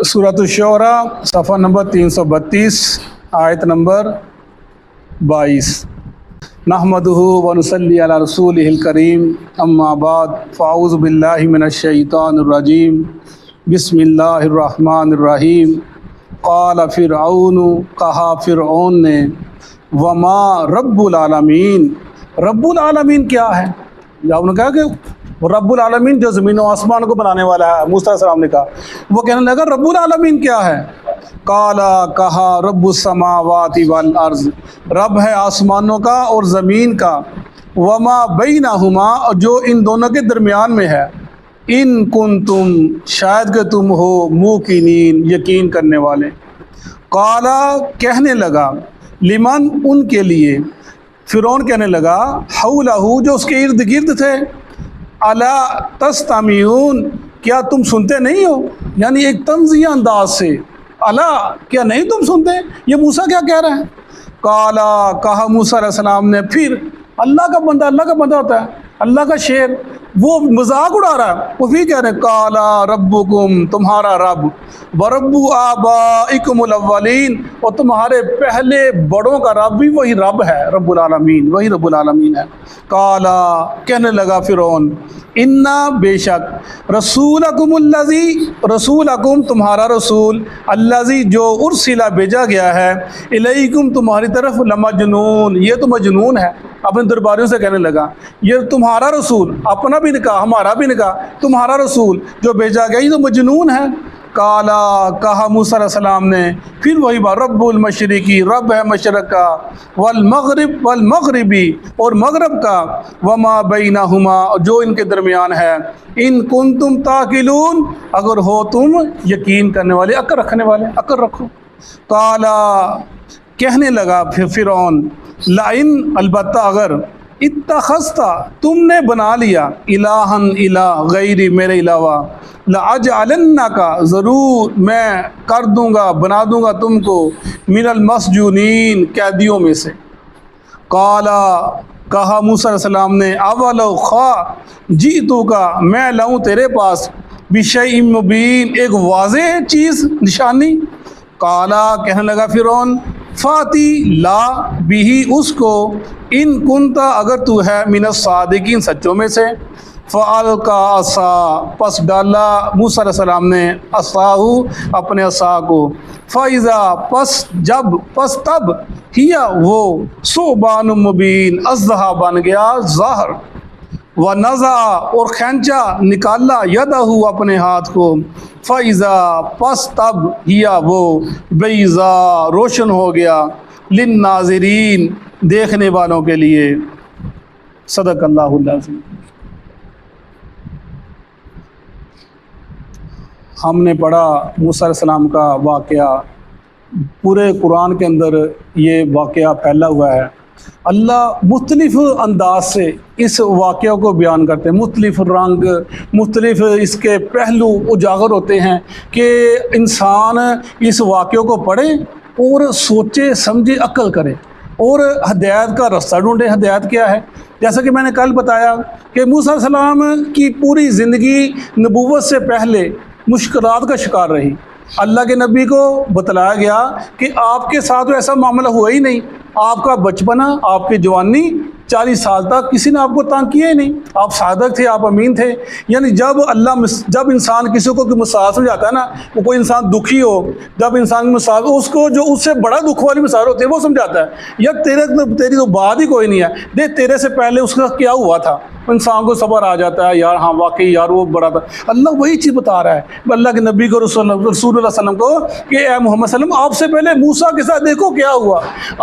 سورۃ الشعراء صفحہ نمبر 332 آیت نمبر 22۔ نحمدہ ونصلی علی رسولہ الکریم، اما بعد فاعوذ باللہ من الشیطان الرجیم، بسم اللہ الرحمن الرحیم۔ قال فرعون، کہا فرعون نے، وما رب العالمین، رب العالمین کیا ہے؟ جب نے کہا کہ رب العالمین جو زمین و آسمان کو بنانے والا ہے، موسیٰ علیہ السلام نے کہا، وہ کہنے لگا رب العالمین کیا ہے؟ قالا، کہا، رب السماوات والارض، رب ہے آسمانوں کا اور زمین کا، وما بینہما، اور جو ان دونوں کے درمیان میں ہے، ان کنتم، شاید کہ تم ہو، موقنین، یقین کرنے والے۔ قالا، کہنے لگا، لمن، ان کے لیے، فرعون کہنے لگا، حولہ، جو اس کے ارد گرد تھے، الا تستمعون، کیا تم سنتے نہیں ہو؟ یعنی ایک طنزیہ انداز سے، الا، کیا نہیں تم سنتے؟ یہ موسیٰ کیا کہہ رہے ہیں؟ قالا، کہا موسیٰ علیہ السلام نے، پھر اللہ کا بندہ ہوتا ہے، اللہ کا شعر، وہ مذاق اڑا رہا ہے، وہ پھر کہہ رہے ہیں، قالا ربکم، تمہارا رب، ورب آبائکم الاولین، اور تمہارے پہلے بڑوں کا رب بھی وہی رب ہے، رب العالمین، وہی رب العالمین ہے۔ قالا، کہنے لگا فرعون، انا، بے شک، رسولکم الذی، رسولکم، تمہارا رسول، الذی، جو ارسلہ، بھیجا گیا ہے، الیکم، تمہاری طرف، لمجنون، یہ تو مجنون ہے۔ اپنے درباریوں سے کہنے لگا، یہ تمہارا رسول، اپنا بھی نکاح، ہمارا بھی نکاح، تمہارا رسول جو بھیجا گیا یہ تو مجنون ہے۔ قالا، کہا موسیٰ علیہ السلام نے، پھر وہی بات، رب المشرقی، رب ہے مشرق کا، والمغربی، اور مغرب کا، وما بینہما، جو ان کے درمیان ہے، ان کنتم تعقلون، اگر ہو تم یقین کرنے والے، عقل رکھنے والے، عقل رکھو۔ قالا، کہنے لگا پھر فرعون، لئن، البتہ اگر، اتخذتا، تم نے بنا لیا، الہن، الہ، غیری، میرے علاوہ، لأجعلنک، ضرور میں کر دوں گا، بنا دوں گا تم کو، من المسجونین، قیدیوں میں سے۔ قالا، کہا موسیٰ علیہ السلام نے، اولو، خواہ، جئتک، میں لاؤں تیرے پاس، بشیء مبین، ایک واضح چیز، نشانی۔ قالا، کہنے لگا فرعون، فاتی، لا، بھی، اس کو، ان کنتا، اگر تو ہے، من الصادقین، سچوں میں سے۔ فالقا عصا، پس ڈالا موسیٰ علیہ السلام نے، عصاہو، اپنے عصا کو، فاذا، پس تب، ہیا، وہ، ثعبان مبین، اژدہا بن گیا ظاہر، ونزع، اور کھینچا، نکالا، یدہ، اپنے ہاتھ کو، فاذا، پس تب، ہیا، وہ، بیضاء، روشن ہو گیا، للناظرین، دیکھنے والوں کے لیے۔ صدق اللہ العظیم۔ ہم نے پڑھا موسیٰ علیہ السلام کا واقعہ، پورے قرآن کے اندر یہ واقعہ پھیلا ہوا ہے۔ اللہ مختلف انداز سے اس واقعہ کو بیان کرتے ہیں، مختلف رنگ، مختلف اس کے پہلو اجاگر ہوتے ہیں کہ انسان اس واقعے کو پڑھے اور سوچے سمجھے، عقل کرے اور ہدایت کا رستہ ڈھونڈے۔ ہدایت کیا ہے؟ جیسا کہ میں نے کل بتایا کہ موسیٰ علیہ السلام کی پوری زندگی نبوت سے پہلے مشکلات کا شکار رہی۔ اللہ کے نبی کو بتلایا گیا کہ آپ کے ساتھ ایسا معاملہ ہوا ہی نہیں، آپ کا بچپنا، آپ کی جوانی، 40 سال تک کسی نے آپ کو تنگ کیا ہی نہیں، آپ صادق تھے، آپ امین تھے۔ یعنی جب انسان کسی کو کوئی مثال سمجھاتا ہے نا، وہ کوئی انسان دکھی ہو، جب انسان کی مثال، اس کو جو اس سے بڑا دکھ والی مثال ہوتی ہے وہ سمجھاتا ہے، یا تیری تو بات ہی کوئی نہیں ہے، دیکھ تیرے سے پہلے اس کا کیا ہوا تھا، انسان کو صبر آ جاتا ہے، یار ہاں واقعی یار وہ بڑا تھا۔ اللہ وہی چیز بتا رہا ہے اللہ کے نبی کو، رسول اللہ صلی اللہ علیہ وسلم کو، کہ اے محمد صلی اللہ علیہ وسلم، آپ سے پہلے موسیٰ کے ساتھ دیکھو کیا ہوا،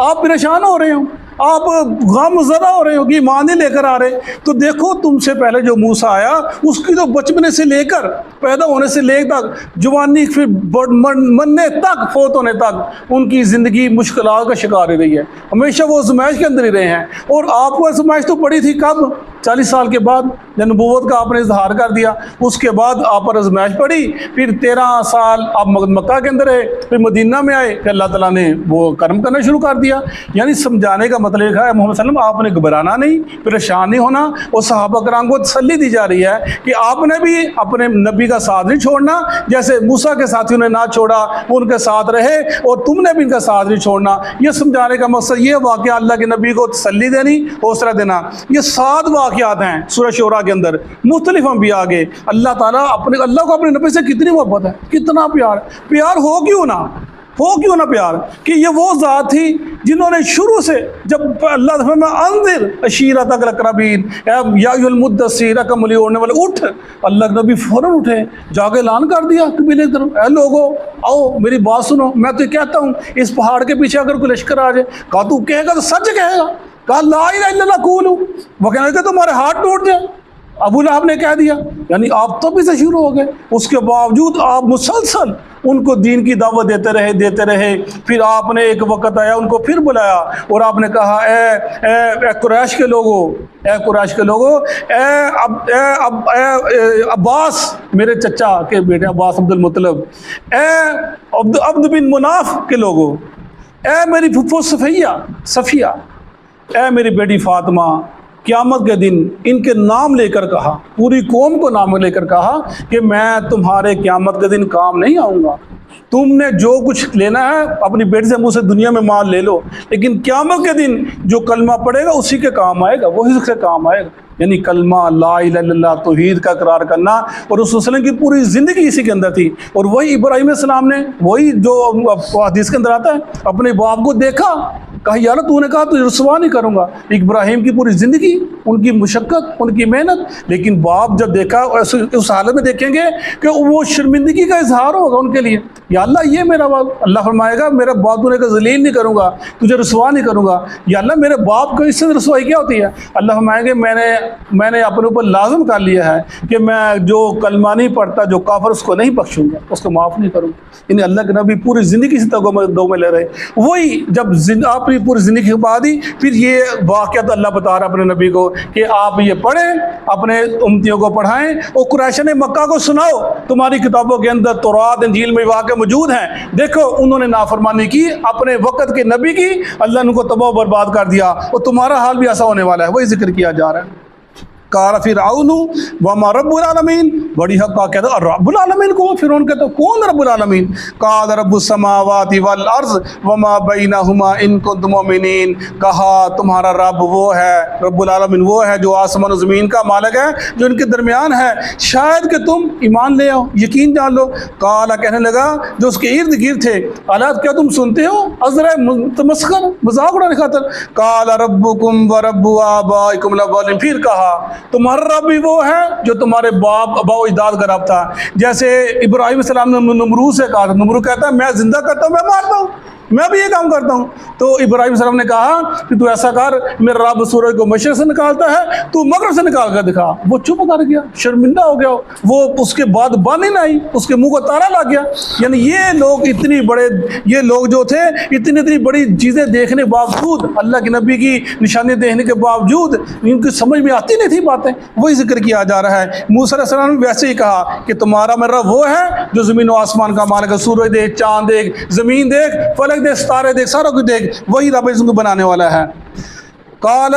آپ پریشان ہو رہے ہو، آپ غم زدہ ہو رہے ہو کہ ایمان نہیں لے کر آ رہے، تو دیکھو تم سے پہلے جو موسیٰ آیا، اس کی تو بچپنے سے لے کر، پیدا ہونے سے لے تک، جوانی، پھر مرنے تک، فوت ہونے تک، ان کی زندگی مشکلات کا شکار ہی رہی ہے، ہمیشہ وہ آزمائش کے اندر ہی رہے ہیں۔ اور آپ کو آزمائش تو پڑی تھی کب؟ 40 سال کے بعد جب نبوت کا آپ نے اظہار کر دیا، اس کے بعد آپ پر آزمائش پڑی، پھر 13 سال آپ مکہ کے اندر رہے، پھر مدینہ میں آئے، پھر اللہ تعالیٰ نے وہ کرم کرنا شروع کر دیا۔ یعنی سمجھانے کا مطلب ہے محمد صلی اللہ علیہ وسلم آپ نے گھبرانا نہیں، پریشان نہیں ہونا، اور صحابہ کرام کو تسلی دی جا رہی ہے کہ آپ نے بھی اپنے نبی کا ساتھ نہیں چھوڑنا، جیسے موسیٰ کے ساتھیوں نے نہ چھوڑا، وہ ان کے ساتھ رہے، اور تم نے بھی ان کا ساتھ نہیں چھوڑنا۔ یہ سمجھانے کا مقصد یہ واقعہ اللہ کے نبی کو تسلی دینی، حوصلہ دینا۔ یہ 7 واقعات ہیں سورہ شورى کے اندر، مختلف انبیاء آگے۔ اللہ تعالیٰ اللہ کو اپنے نبی سے کتنی محبت ہے، کتنا پیار ہو کیوں نہ پیار، کہ یہ وہ ذات تھی جنہوں نے شروع سے جب اللہ تعالیٰ میں انذر عشیرتک الاقربین، یا ایھا المدثر، کملی اوڑھنے والے اٹھ، اللہ کے نبی فوراً اٹھے، جا کے اعلان کر دیا قبیلے کی طرف، اے لوگو آؤ میری بات سنو، میں تو کہتا ہوں اس پہاڑ کے پیچھے اگر کوئی لشکر آ جائے، کہا تو کہے گا تو سچ کہے گا، کہا لا الہ الا اللہ قولوا، وہ کہنے لگے تمہارے ہاتھ ٹوٹ جائے۔ ابو لہب نے کہہ دیا، یعنی آپ تب سے شروع ہو گئے، اس کے باوجود آپ مسلسل ان کو دین کی دعوت دیتے رہے۔ پھر آپ نے ایک وقت آیا، ان کو پھر بلایا اور آپ نے کہا اے قریش کے لوگوں، اے عباس، میرے چچا کے بیٹے عباس عبد المطلب، اے عبد بن مناف کے لوگوں، اے میری پھپھو صفیہ، اے میری بیٹی فاطمہ، قیامت کے دن ان کے نام لے کر کہا، پوری قوم کو نام لے کر کہا کہ میں تمہارے قیامت کے دن کام نہیں آؤں گا، تم نے جو کچھ لینا ہے اپنی بیٹی سے مجھ سے دنیا میں مال لے لو، لیکن قیامت کے دن جو کلمہ پڑے گا اسی کے کام آئے گا، وہی سے کام آئے گا۔ یعنی کلمہ لا الہ الا اللہ، توحید کا اقرار کرنا، اور رسول صلی اللہ علیہ وسلم کی پوری زندگی اسی کے اندر تھی۔ اور وہی ابراہیم علیہ السلام نے، وہی جو حدیث کے اندر آتا ہے، اپنے باپ کو دیکھا، کہا یا اللہ تو نے کہا تو رسوا نہیں کروں گا۔ ابراہیم کی پوری زندگی، ان کی مشقت، ان کی محنت، لیکن باپ جب دیکھا اس حالت میں دیکھیں گے کہ وہ شرمندگی کا اظہار ہوگا ان کے لیے، یا اللہ یہ میرا باپ، اللہ فرمائے گا میرا باپ تو نے کہا ذلیل نہیں کروں گا، تجھے رسوا نہیں کروں گا، یا اللہ میرے باپ کو اس سے رسوائی کیا ہوتی ہے؟ اللہ فرمائے گا میں نے اپنے اوپر لازم کر لیا ہے کہ میں جو کلمہ نہیں پڑھتا، جو کافر، اس کو نہیں بخشوں گا، اس کو معاف نہیں کروں گا۔ یعنی اللہ کے نبی پوری زندگی سے دو میں لے رہے، وہی جب آپ نے پوری زندگی بعد ہی پھر یہ واقعہ اللہ بتا رہا اپنے نبی کو کہ آپ یہ پڑھیں، اپنے امتیوں کو پڑھائیں، اور قریشان مکہ کو سناؤ، تمہاری کتابوں کے اندر تورات انجیل میں واقع موجود ہیں، دیکھو انہوں نے نافرمانی کی، اپنے وقت کے نبی کی، اللہ نے ان کو تباہ و برباد کر دیا، اور تمہارا حال بھی ایسا ہونے والا ہے، وہی ذکر کیا جا رہا ہے۔ قال فرعون وما رب العالمین، بڑی حق کا کہتا ہے رب العالمین کو، فرعون کہتا ہے کون رب العالمین؟ قال رب السماوات والارض وما بینہما ان کنتم مؤمنین، کہا تمہارا رب وہ ہے، رب العالمین وہ ہے جو آسمان و زمین کا مالک ہے، جو ان کے درمیان ہے، شاید کہ تم ایمان لے آؤ، یقین جان لو۔ قال، کہنے لگا جو اس کے ارد گرد تھے، الا کیا تم سنتے ہو، ازرا تمسخر، مذاق اڑانے خاطر، قال ربکم ورب آبائکم الاولین، پھر کہا تمہارا رب بھی وہ ہے جو تمہارے باپ و اجداد کا رب تھا۔ جیسے ابراہیم علیہ السلام نے نمرود سے کہا تھا، نمرود کہتا ہے میں زندہ کرتا ہوں، میں مارتا ہوں، میں بھی یہ کام کرتا ہوں۔ تو ابراہیم علیہ السلام نے کہا کہ تو ایسا کر، میرا رب سورج کو مشرق سے نکالتا ہے، تو مغرب سے نکال کر دکھا۔ وہ چپ کر گیا، شرمندہ ہو گیا، وہ اس کے بعد بانی نہ آئی، اس کے منہ کو تالا لگ گیا۔ یعنی یہ لوگ جو تھے اتنی بڑی چیزیں دیکھنے کے باوجود، اللہ کے نبی کی نشانی دیکھنے کے باوجود ان کی سمجھ میں آتی نہیں تھی باتیں، وہی ذکر کیا جا رہا ہے۔ موسیٰ علیہ السلام نے ویسے ہی کہا کہ تمہارا میرا رب وہ ہے جو زمین و آسمان کا مالک ہے، سورج دیکھ، چاند دیکھ، زمین دیکھ، فلک دیکھ، ستارے دیکھ، سارا کچھ دیکھ، وہی رب اس کو بنانے والا ہے۔ قال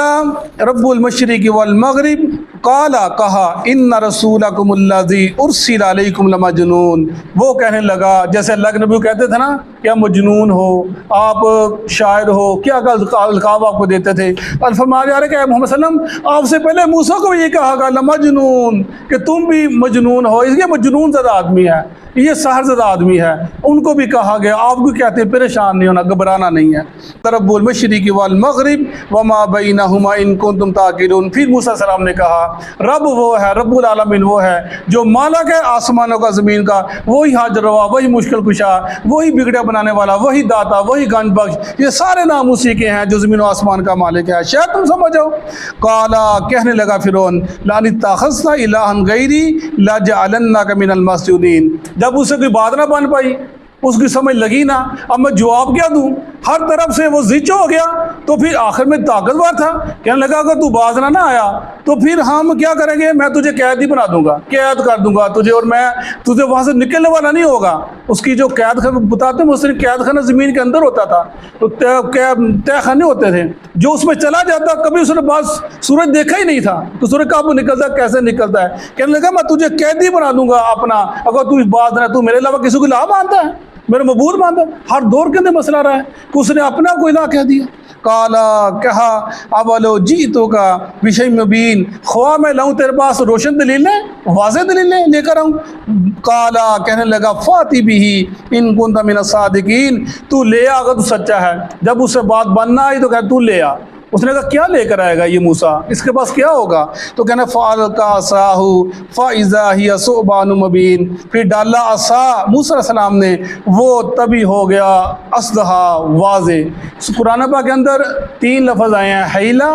رب المشرق والمغرب، قال کہا ان رسولکم الذی ارسل علیکم لمجنون، وہ کہنے لگا جیسے اللہ کے نبی کہتے تھے نا کیا مجنون ہو آپ، شاعر ہو، کیا القاب آپ کو دیتے تھے۔ اور فرمایا جا رہا ہے کہ محمد صلی اللہ علیہ وسلم آپ سے پہلے موسیٰ کو یہ کہا گا لمجنون، کہ تم بھی مجنون ہو، اس لیے مجنون زدہ آدمی ہے، یہ سحر زدہ آدمی ہے، ان کو بھی کہا گیا۔ آپ کو کہتے ہیں پریشان نہیں ہونا، گھبرانا نہیں ہے۔ رب المشرق والمغرب وما بینہما ان کنتم تعقلون، پھر موسیٰ علیہ السلام نے کہا رب وہ ہے، رب العالمین وہ ہے جو مالک ہے آسمانوں کا زمین کا، وہی حاجت روا، وہی مشکل کشا، وہی بگڑے بنانے والا، وہی داتا، وہی گنج بخش، یہ سارے نام اسی کے ہیں جو زمین و آسمان کا مالک ہے، شاید تم سمجھو۔ قالا، کہنے لگا فرعون لئن اتخذت الہا غیری لجعلنک من المسجونین، جب اسے کوئی بات نہ بن پائی، اس کی سمجھ لگی نا، اب میں جواب کیا دوں، ہر طرف سے وہ زچ ہو گیا۔ تو پھر آخر میں طاقتور تھا، کہنے لگا اگر تو باز نہ آیا تو پھر ہم کیا کریں گے، میں تجھے قید ہی بنا دوں گا، قید کر دوں گا تجھے، اور میں تجھے وہاں سے نکلنے والا نہیں ہوگا۔ اس کی جو قید خانہ بتاتے ہیں، اس نے قید خانہ زمین کے اندر ہوتا تھا، تو تہ خانے ہوتے تھے، جو اس میں چلا جاتا کبھی اس نے باز سورج دیکھا ہی نہیں تھا، تو سورج کب نکلتا کیسے نکلتا ہے، کہنے لگا میں تجھے قیدی بنا دوں گا اپنا، اگر تو باز نہ، تو میرے علاوہ کسی کو الہ مانتا ہے، میرے معبود مانتا ہے۔ ہر دور کے اندر مسئلہ رہا ہے کہ اس نے اپنا کوئی الہ کہہ دیا۔ کالا کہا اولو جیتو کا بشیء مبین، خواہ میں لاؤں تیرے پاس روشن دلیلیں، واضح دلیلیں لے کر آؤں۔ کالا کہنے لگا فاتی بھی ان کنت من الصادقین، تو لے آ اگر تو سچا ہے۔ جب اس سے بات بننا آئی تو کہا تو لے آ۔ اس نے کہا کیا لے کر آئے گا یہ موسیٰ، اس کے پاس کیا ہوگا؟ تو کہنا فَأَلْقَىٰ عَصَاهُ فَإِذَا هِيَ ثُعْبَانٌ مُّبِينٌ، پھر ڈالا عصا موسیٰ علیہ السلام نے، وہ تبھی ہو گیا اصدہا واضح۔ قرآن پاک کے اندر 3 لفظ آئے ہیں، حیلہ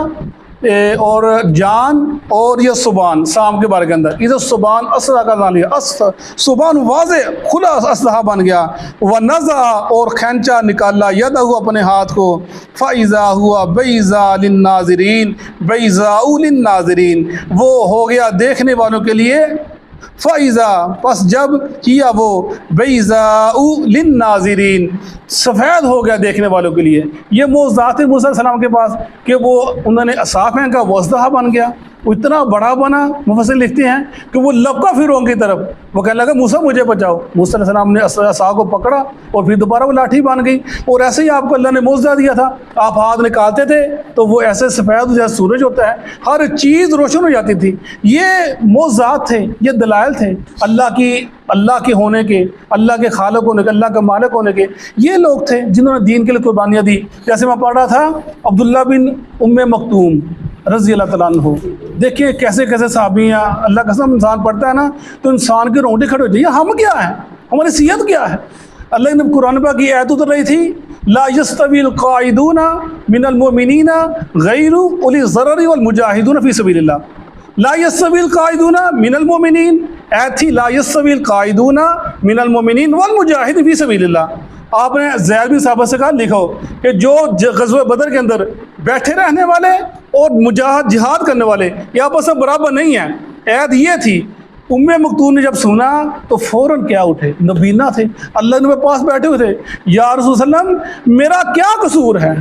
اور جان اور یہ صبان، سام کے بارے کے اندر، ادھر صبان اسرا کا نام لیا، صبان واضح کھلا اسلحہ بن گیا۔ ونزع، اور کھینچا نکالا، یدہ اپنے ہاتھ کو، فَإِذَا هُوَ بَيْضَاءُ لِلنَّاظِرِينَ، بَيْضَاءُ لِلنَّاظِرِينَ، وہ ہو گیا دیکھنے والوں کے لیے، فَإِذَا، پس جب کیا وہ، بَيْضَاءُ لِلنَّاظِرِينَ، سفید ہو گیا دیکھنے والوں کے لیے۔ یہ معجزات موسیٰ علیہ السلام کے پاس کہ وہ انہوں نے عصا پھینکا، وہ اژدہا بن گیا، وہ اتنا بڑا بنا، مفسر لکھتے ہیں کہ وہ لپکا فرعون کی طرف، وہ کہنے لگا موسیٰ مجھے بچاؤ۔ موسیٰ علیہ السلام نے عصا کو پکڑا اور پھر دوبارہ وہ لاٹھی بن گئی، اور ایسے ہی آپ کو اللہ نے معجزہ دیا تھا، آپ ہاتھ نکالتے تھے تو وہ ایسے سفید جیسے سورج ہوتا ہے، ہر چیز روشن ہو جاتی تھی۔ یہ معجزات تھے، یہ دلائل تھے اللہ کے ہونے کے، اللہ کے خالق ہونے کے، اللہ کے مالک ہونے کے۔ یہ لوگ تھے جنہوں نے دین کے لیے قربانیاں دی۔ جیسے میں پڑھ رہا تھا عبداللہ بن مکتوم رضی اللہ تعالیٰ عنہ، دیکھیں کیسے کیسے صحابی ہیں، اللہ کا قسم انسان پڑھتا ہے نا تو انسان کی رونگٹے کھڑے ہو جائیں، ہم کیا ہیں، ہماری صحت کیا ہے۔ اللہ نے قرآن پاک کی آیت اتر رہی تھی، لا یستوی القاعدون من المؤمنین غیر اولی الضرر والمجاہدون فی سبیل اللہ۔ لا یستوی القاعدون من المؤمنین، آیت تھی لا یستوی القاعدون من المؤمنین والمجاہدون فی سبیل اللہ۔ آپ نے زید بن ثابت سے کہا لکھو کہ جو غزوہ بدر کے اندر بیٹھے رہنے والے اور مجاہد جہاد کرنے والے یہ آپس میں برابر نہیں ہیں۔ عید یہ تھی، مکتوم نے جب سنا تو فوراً کیا اٹھے، نبینا تھے، اللہ نے پاس بیٹھے ہوئے تھے، یا رسول صلی اللہ علیہ وسلم میرا کیا قصور ہے،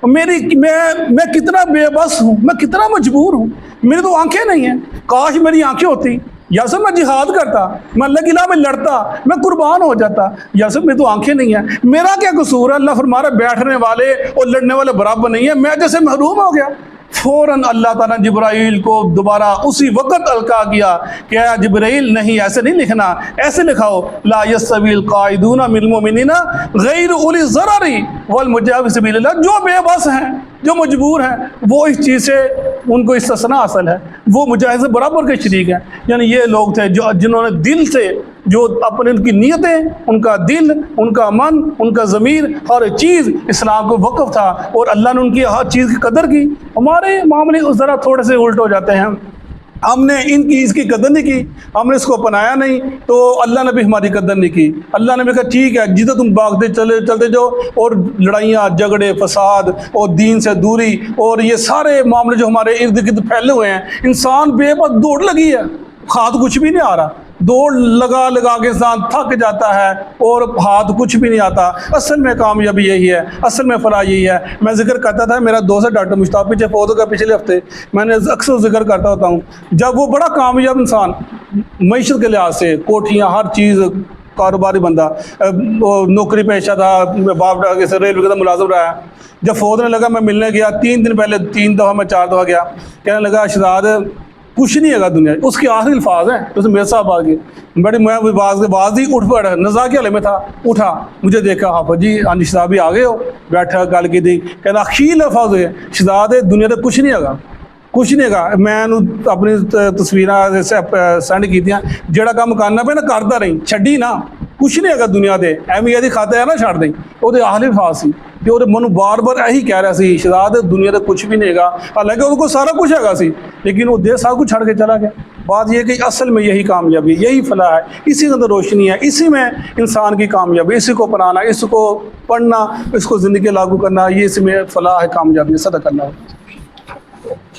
میں کتنا بے بس ہوں، میں کتنا مجبور ہوں، میری تو آنکھیں نہیں ہیں، کاش میری آنکھیں ہوتی، یا سب میں جہاد کرتا، میں اللہ کی راہ میں لڑتا، میں قربان ہو جاتا، یا سب میں تو آنکھیں نہیں ہیں، میرا کیا قصور ہے۔ اللہ فرما رہا بیٹھنے والے اور لڑنے والے برابر نہیں ہیں، میں جیسے محروم ہو گیا۔ فوراً اللہ تعالیٰ نے جبرائیل کو دوبارہ اسی وقت القا کیا کہ اے جبرائیل نہیں، ایسے نہیں لکھنا، ایسے لکھاؤ لا یستوی القاعدون من المؤمنین غیر اولی الضرر والمجاہدون فی سبیل اللہ۔ جو بے بس ہیں، جو مجبور ہیں، وہ اس چیز سے ان کو استثناء حاصل ہے، وہ مجاہد سے برابر کے شریک ہیں۔ یعنی یہ لوگ تھے جنہوں نے دل سے، جو اپنے ان کی نیتیں، ان کا دل، ان کا من، ان کا ضمیر، ہر چیز اسلام کو وقف تھا، اور اللہ نے ان کی ہر چیز کی قدر کی۔ ہمارے معاملے ذرا تھوڑے سے الٹ ہو جاتے ہیں، ہم نے اس کی قدر نہیں کی، ہم نے اس کو اپنایا نہیں، تو اللہ نے بھی ہماری قدر نہیں کی۔ اللہ نے بھی کہا ٹھیک ہے جدھر تم بھاگتے چلتے جاؤ، اور لڑائیاں، جھگڑے، فساد اور دین سے دوری اور یہ سارے معاملے جو ہمارے ارد گرد پھیلے ہوئے ہیں، انسان بے بس دوڑ لگی ہے، ہاتھ کچھ بھی نہیں آ رہا، دوڑ لگا کے انسان تھک جاتا ہے اور ہاتھ کچھ بھی نہیں آتا۔ اصل میں کامیابی یہی ہے، اصل میں فلاح یہی ہے۔ میں ذکر کرتا تھا، میرا دوست ہے ڈاکٹر مشتاق پیچھے فوت ہو گیا پچھلے ہفتے، میں نے اکثر ذکر کرتا ہوتا ہوں، جب وہ بڑا کامیاب انسان معیشت کے لحاظ سے، کوٹھیاں، ہر چیز، کاروباری بندہ، نوکری پیشہ تھا، باپ ریلوے کا ملازم رہا ہے، جب فوت ہونے لگا میں ملنے گیا، 3 دن پہلے 3 دفعہ میں 4 دفعہ گیا، کہنے لگا شہزاد کچھ نہیں ہے دنیا، اس کے آخری الفاظ ہیں، اس نے میرے ساتھ بات کی، بڑی میں باز دی، اٹھ پڑا، نزا کے حالے میں تھا، اٹھا، مجھے دیکھا، حافظ جی انش صاحب بھی آ گئے ہو، بیٹھا گل کی تھی، کہنا اخیر لفظ ہوئے شہزاد دنیا تے کچھ نہیں ہے، کچھ نہیں ہے۔ میں اپنی تصویراں سینڈ کی تھیاں، جڑا کام کرنا پہ نا کرتا رہی، چھڈی نا، کچھ نہیں ہے دنیا دے، اہمیت ہی کھاتے ہیں نا چھڑ دیں، وہ آخری الفاظ سی۔ کہ وہ من بار بار یہی کہہ رہا سی شہزاد دنیا تے کچھ بھی نہیں گا، حالانکہ ان کو سارا کچھ ہے گا سی، لیکن وہ دیر سال کو چھڑ کے چلا گیا۔ بات یہ کہ اصل میں یہی کامیابی، یہی فلاح ہے، اسی کے اندر روشنی ہے، اسی میں انسان کی کامیابی، اسی کو اپنانا، اس کو پڑھنا، اس کو زندگی لاگو کرنا، یہ اس میں فلاح ہے، کامیابی، صدق اللہ۔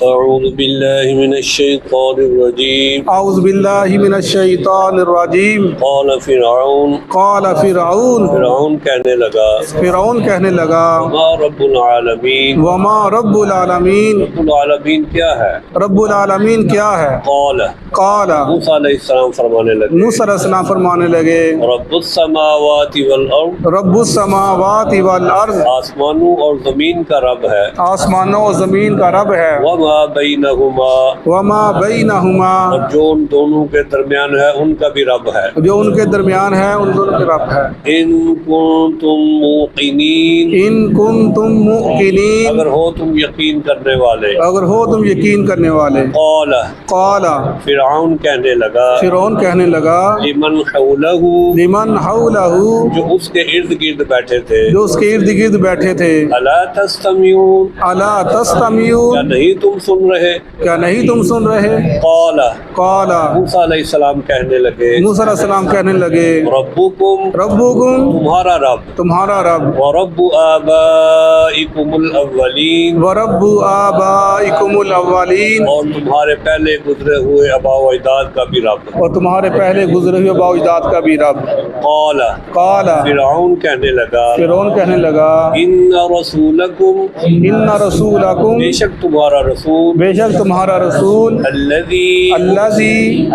اعوذ باللہ من الشیطان الرجیم۔ اعوذ باللہ من الشیطان الرجیم۔ قال فرعون، قال فرعون، فرعون کہنے لگا، فرعون کہنے لگا، وما رب العالمین، وما رب العالمین، رب العالمین کیا ہے؟ رب العالمین کیا ہے؟ قال، قال، موسیٰ علیہ السلام فرمانے لگے، موسیٰ علیہ السلام فرمانے لگے، رب السماوات والارض، رب السماوات والارض، آسمانوں اور زمین کا رب ہے، آسمانوں و زمین کا رب ہے، وما بینہما، وما بینہما، اور جو ان دونوں کے درمیان ہے ان کا بھی رب ہے، جو ان کے درمیان ہے ان دونوں کے رب ہے، ان کنتم موقنین، ان کنتم موقنین، اگر ہو تم یقین کرنے والے، اگر ہو تم یقین کرنے والے۔ قال، قال، فرعون کہنے لگا، فرعون کہنے لگا، لمن حولہ، لمن حولہ، جو اس کے ارد گرد بیٹھے تھے، جو اس کے ارد گرد بیٹھے تھے، الا تستمعون، الا کیا تستمعون، نہیں تم سن رہے؟ کیا نہیں تم سن رہے؟ قال، قال، موسیٰ علیہ السلام کہنے لگے، موسیٰ علیہ السلام کہنے لگے، ربکم، ربکم، تمہارا رب، تمہارا رب، ورب آبائکم الاولین، ورب آبائکم الاولین، اور تمہارے پہلے گزرے ہوئے آباء و اجداد کا بھی رب۔ اور تمہارے پہلے گزرے ہوئے آباء و اجداد کا بھی رب۔ قال، قال، فرعون کہنے لگا، فرعون کہنے لگا، ان رسولکم، ان رسولکم، بے شک تمہارا رسول، بے شک تمہارا رسول، الذی، الذی،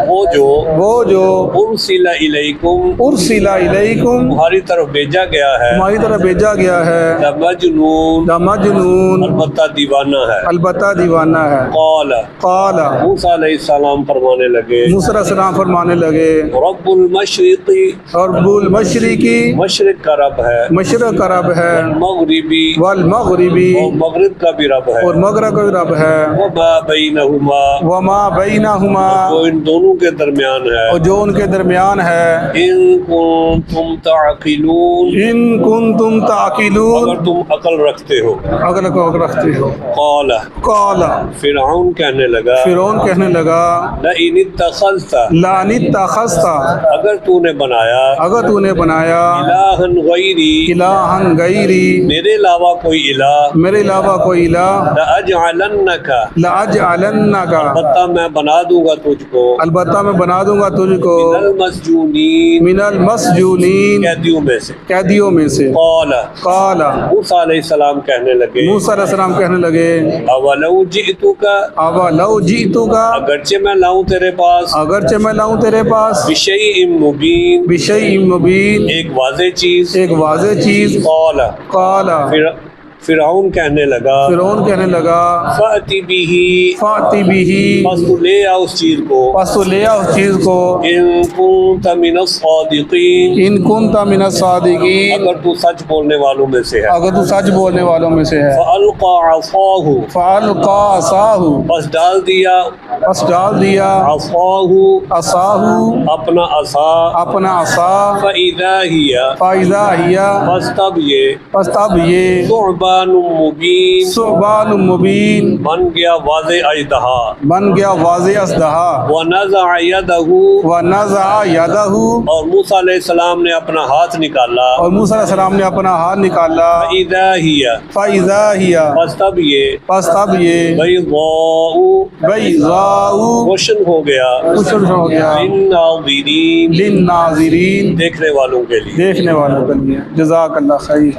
وہ جو ارسل الیکم، ارسل الیکم، تمہاری طرف بھیجا گیا ہے، تمہاری طرف بھیجا گیا ہے، لمجنون، لمجنون، البتہ دیوانہ ہے۔ البتہ دیوانہ ہے۔ قال، قال، موسیٰ علیہ السلام فرمانے لگے، موسیٰ علیہ السلام فرمانے لگے، رب المشرقی، رب المشرقی، مشرق کا رب ہے، مشرق کا رب ہے، مغربی، والمغربی، اور مغرب کا بھی رب ہے، اور مغرب کا رب ہے، وما بینہما، وما بینہما، جو ان دونوں کے درمیان ہے، اور جو ان کے درمیان ہے، ان کنتم تعقلون، ان کنتم تعقلون، اگر تم عقل رکھتے ہو۔ اگر کو رکھتے ہو۔ قال، قال، فرعون کہنے لگا، فرعون کہنے لگا، لئن اتخذت، لَإِنِ اتَّخَذْتَ، اگر تو نے بنایا، اگر تو نے بنایا، الہن غیری، الہن غیری، میرے علاوہ کوئی الہ، میرے علاوہ کوئی الہ، لأجعلنک، لَأَجْعَلَنَّكَ، البتہ میں بنا دوں گا تجھ کو، البتہ میں بنا دوں گا تجھ کو، من المسجونین، من المسجونین، قیدیوں میں سے۔ قیدیوں میں سے۔ قال، قال، موسیٰ علیہ السلام کہنے لگے، موسیٰ علیہ السلام کہنے لگے، اولو جئتک، اولو جئتک، اگرچہ میں لاؤں تیرے پاس، اگرچہ میں لاؤں تیرے پاس، بشیء مبین، بشیء مبین، ایک واضح چیز۔ ایک واضح چیز۔ قال، قال، فرعون کہنے لگا، فرعون کہنے لگا، فأتی بہ، فاتی بھی، بس تو لے آ اس چیز کو، پس تو لے آ اس چیز کو، ان کنت من الصادقین، ان کنت من الصادقین، اگر تو سچ بولنے والوں میں سے ہے۔ اگر تو سچ بولنے والوں میں سے ہے۔ فألقى عصاہ، فَأَلْقَى عَصَاهُ، بس ڈال دیا، پس ڈال دیا، عصاہ، عصاہ، اپنا عصا، اپنا عصا، فإذا ہی، فَإِذَا هِيَ، بس تب یہ، پس تب یہ، ثعبان مبین، ثعبان مبین، بن گیا واضح اژدہا، بن گیا واضح اژدہا، ونزع یدہ، وَنَزَعَ يَدَهُ، اور موسیٰ علیہ السلام نے اپنا ہاتھ نکالا، اور موسیٰ علیہ السلام نے اپنا ہاتھ نکالا، فإذا ہی، فَإِذَا هِيَ، بس تب یہ، پس تب یہ، بیضاء، بیضاء، روشن ہو گیا، روشن ہو گیا، للناظرین، للناظرین، دیکھنے والوں کے لیے۔ دیکھنے والوں کے لیے۔ جزاک اللہ خیر۔